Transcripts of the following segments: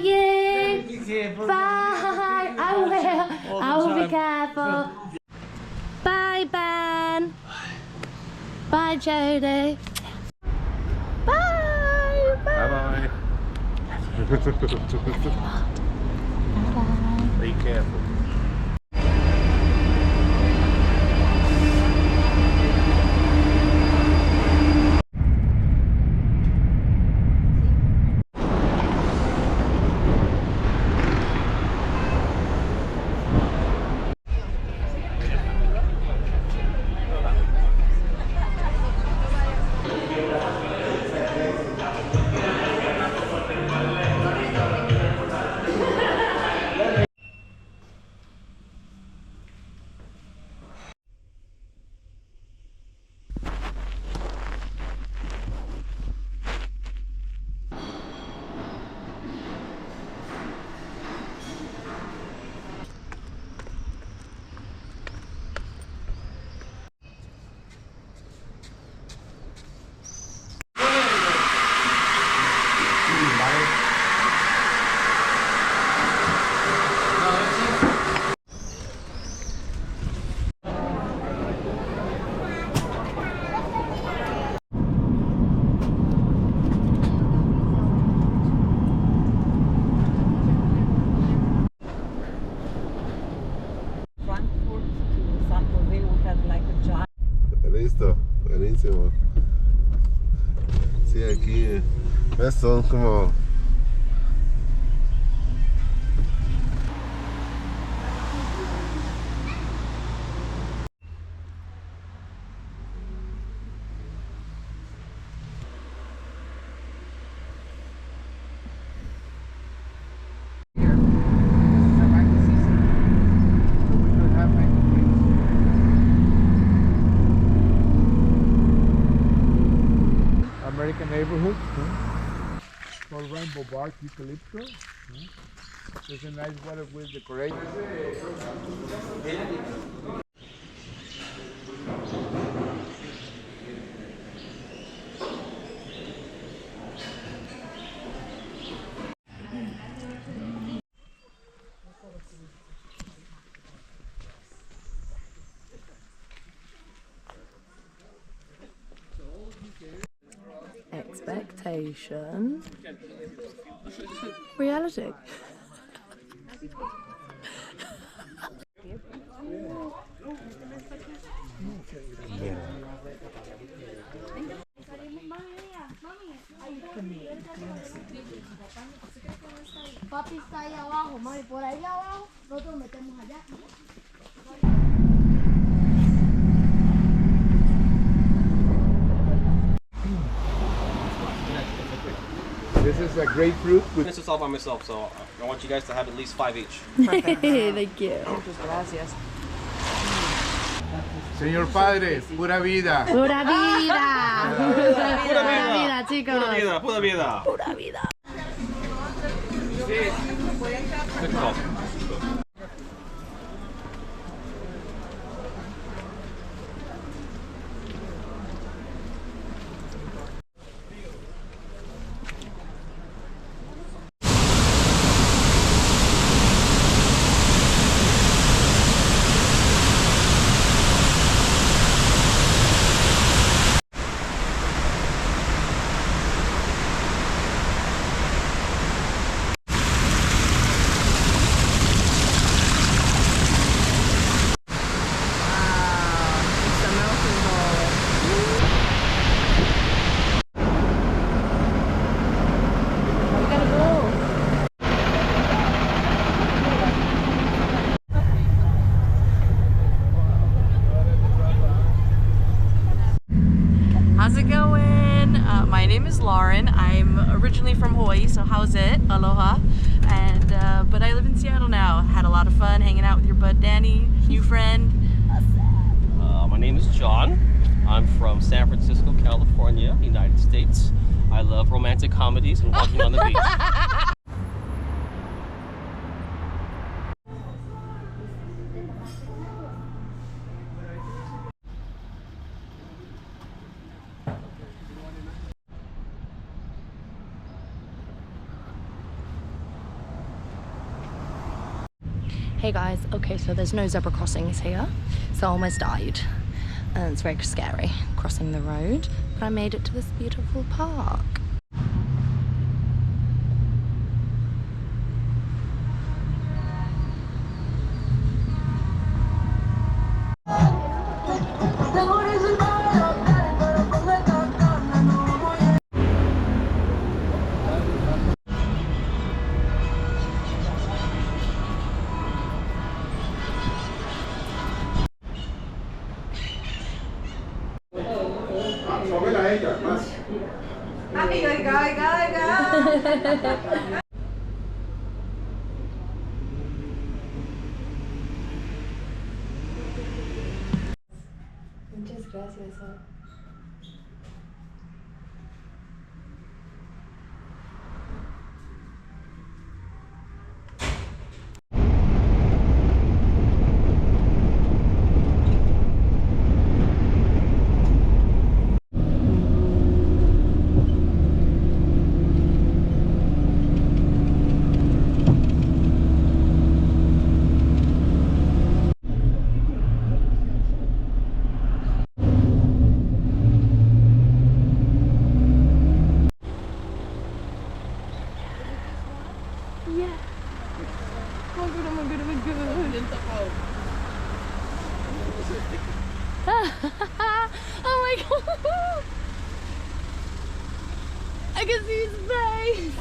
you. Be careful. Bye. I will. I will be careful. Bye, Ben. Bye, Jodie. Bye. Bye-bye. Be careful. San José, we had like a giant. Listo, buenísimo. Sí, aquí ves, son como American neighborhood called Rainbow Bark Eucalyptus. There's a nice water with decoration. Expectation. Reality. Papi está ahí abajo, mami, por ahí abajo, nosotros metemos allá. This is a grapefruit. Finish this all by myself, so I want you guys to have at least 5 each. Thank you. Gracias. Señor Padre, pura vida. Pura vida. Pura vida, chicos. Pura vida, pura vida. Pura vida. Good call. How's it going? My name is Lauren. I'm originally from Hawaii, so how's it? Aloha. And but I live in Seattle now. Had a lot of fun hanging out with your bud Danny, new friend. My name is John. I'm from San Francisco, California, United States. I love romantic comedies and walking on the beach. Hey guys, okay, so there's no zebra crossings here, so I almost died. And it's very scary crossing the road, but I made it to this beautiful park. Muchas gracias. Oh my god! I can see his face!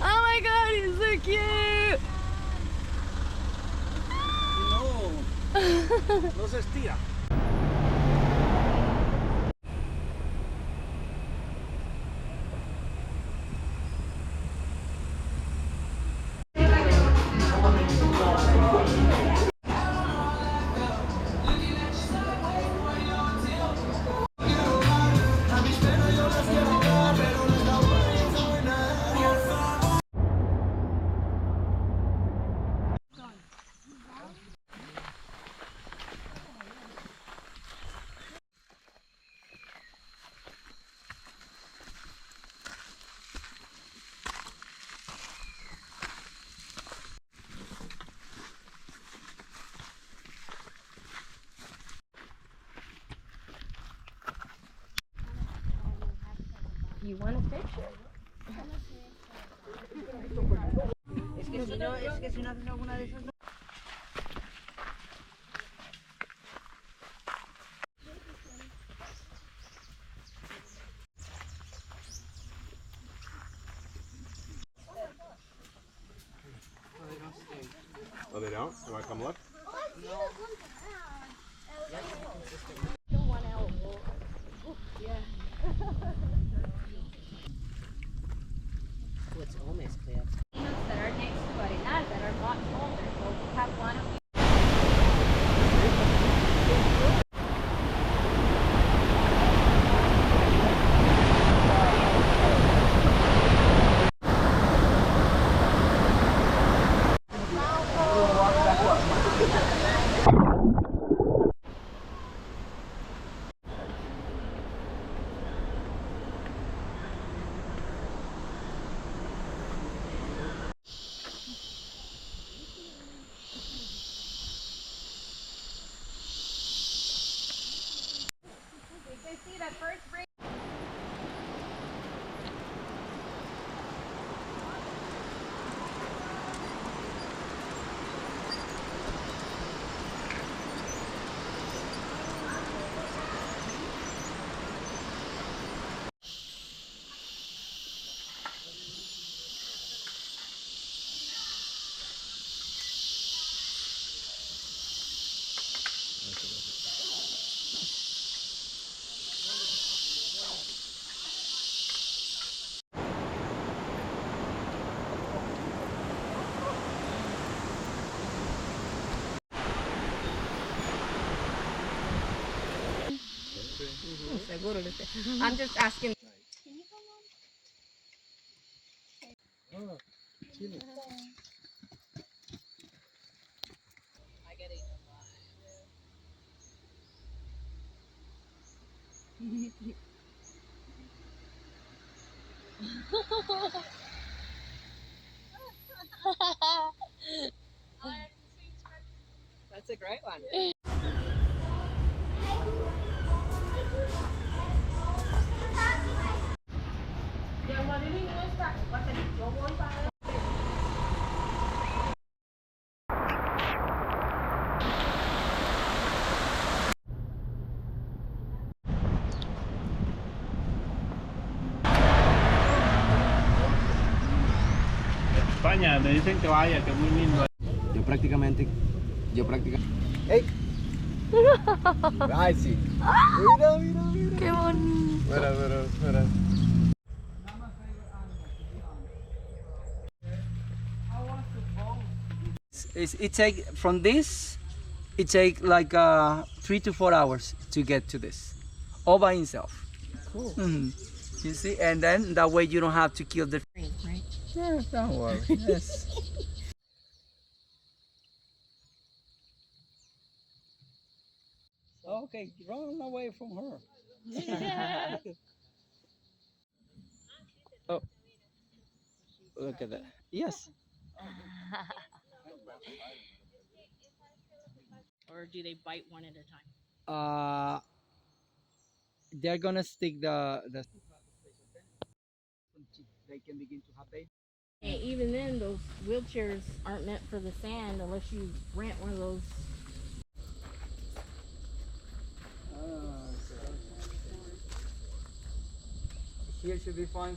Oh my god, he's so cute! No se estira. You want a picture? Es que si no haces alguna de esas no. Oh, they don't? You want to come look? It's almost clear. That are next to arenas that are much older, so we have one of these. See that first ring? I'm just asking. That's a great one. España, me dicen que vaya, que es muy lindo. Yo prácticamente. ¡Ey! ¡Ay, sí! Mira, mira, mira. ¡Qué bonito! Espera. It take from this, it take like 3 to 4 hours to get to this, all by itself. Cool. You see, and then that way you don't have to kill the. Right? Yeah, don't worry. Yes. Okay, run away from her. Oh, look at that. Yes. Or do they bite one at a time? They're gonna stick the. They can begin to have babies. And even then, those wheelchairs aren't meant for the sand unless you rent one of those. Here should be fine.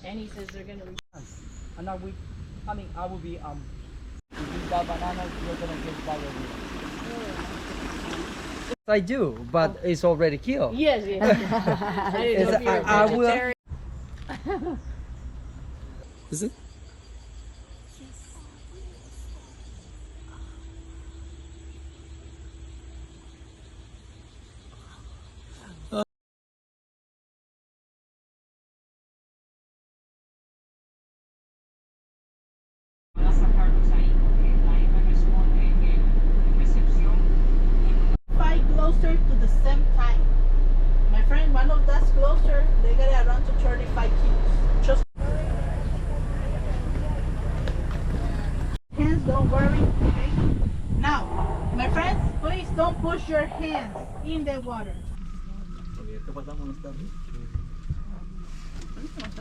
And he says they're gonna. And I will be if you buy bananas, you're gonna get diarrhea. I do, but it's already killed. Yes. I didn't know if you were I will. vegetarian. Is it? Fight closer to the same time. My friend, one of that's closer, they get around to 35 kilos. Just hands, don't worry. Okay? Now, my friends, please don't push your hands in the water.